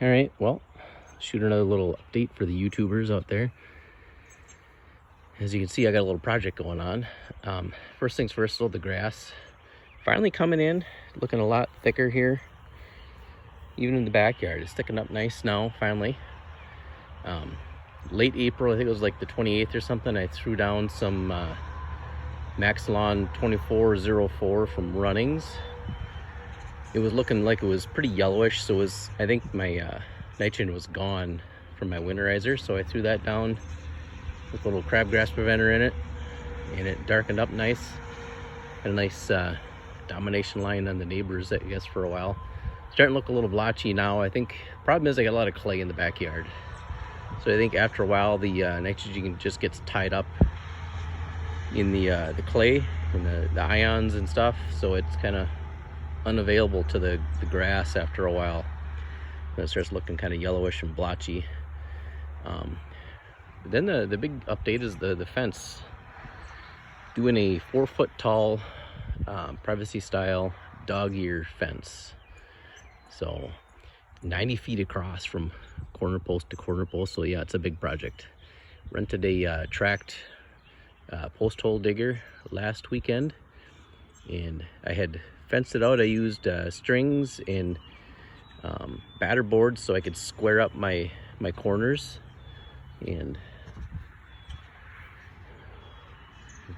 All right, well, shoot another little update for the YouTubers out there. As you can see, I got a little project going on. First things first, though, the grass finally coming in, looking a lot thicker here. Even in the backyard, it's sticking up nice now, finally. Late April, I think it was like the 28th or something, I threw down some Maxilon 2404 from Runnings. It was looking like it was pretty yellowish, so I think my nitrogen was gone from my winterizer, so I threw that down with a little crabgrass preventer in it, and it darkened up nice. Had a nice domination line on the neighbors, I guess, for a while. Starting to look a little blotchy now. I think problem is I got a lot of clay in the backyard, so I think after a while the nitrogen just gets tied up in the clay and the ions and stuff, so it's kind of unavailable to the grass after a while. It starts looking kind of yellowish and blotchy. Then the big update is the fence. Doing a 4-foot tall privacy style dog ear fence. So 90 feet across from corner post to corner post. So yeah, it's a big project. Rented a tracked post hole digger last weekend, and I had fenced it out. I used strings and batter boards so I could square up my corners, and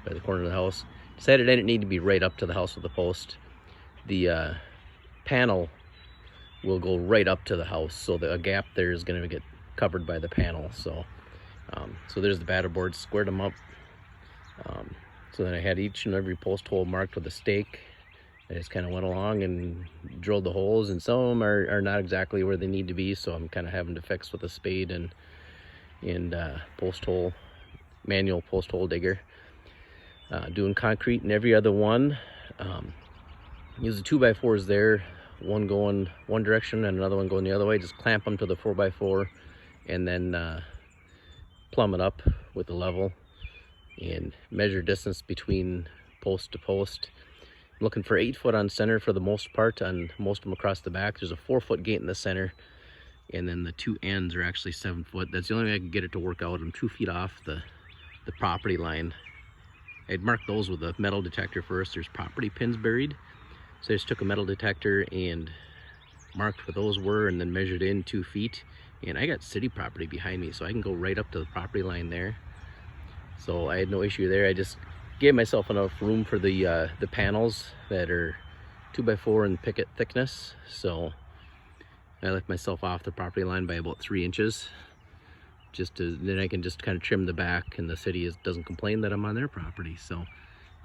by the corner of the house. Decided I didn't need to be right up to the house with the post. The panel will go right up to the house, so a gap there is going to get covered by the panel. So there's the batter boards, squared them up. So then I had each and every post hole marked with a stake. I just kind of went along and drilled the holes, and some of them are not exactly where they need to be, so I'm kind of having to fix with a spade and manual post hole digger. Doing concrete in every other one. Use the 2x4s there, one going one direction and another one going the other way. Just clamp them to the 4x4 and then plumb it up with the level and measure distance between post to post. I'm looking for 8 foot on center for the most part on most of them across the back. There's a 4-foot gate in the center, and then the two ends are actually 7 foot. That's the only way I can get it to work out. I'm 2 feet off the property line. I'd marked those with a metal detector first. There's property pins buried, so I just took a metal detector and marked where those were, and then measured in 2 feet. And I got city property behind me, so I can go right up to the property line there. So I had no issue there. I just gave myself enough room for the panels that are 2x4 in picket thickness. So I left myself off the property line by about 3 inches. Then I can just kind of trim the back, and the city doesn't complain that I'm on their property. So,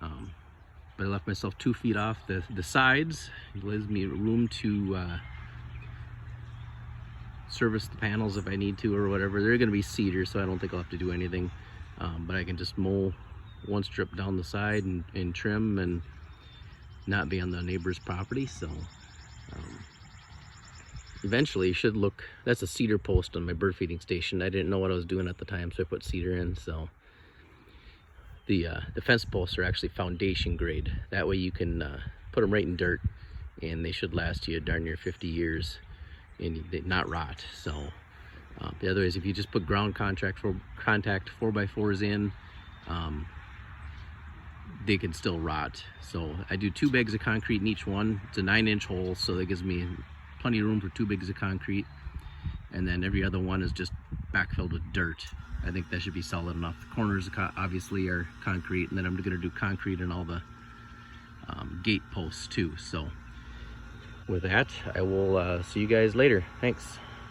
but I left myself 2 feet off the sides. It gives me room to service the panels if I need to or whatever. They're going to be cedar, so I don't think I'll have to do anything. But I can just mow one strip down the side and trim and not be on the neighbor's property. So eventually it should look, that's a cedar post on my bird feeding station. I didn't know what I was doing at the time, so I put cedar in. So the fence posts are actually foundation grade. That way you can put them right in dirt, and they should last you darn near 50 years and they not rot. So the other is if you just put ground contact 4x4s in, they can still rot. So I do 2 bags of concrete in each one. It's a 9-inch hole, so that gives me plenty of room for 2 bags of concrete, and then every other one is just backfilled with dirt. I think that should be solid enough. The corners obviously are concrete, and then I'm going to do concrete in all the gate posts too. So with that, I will see you guys later. Thanks.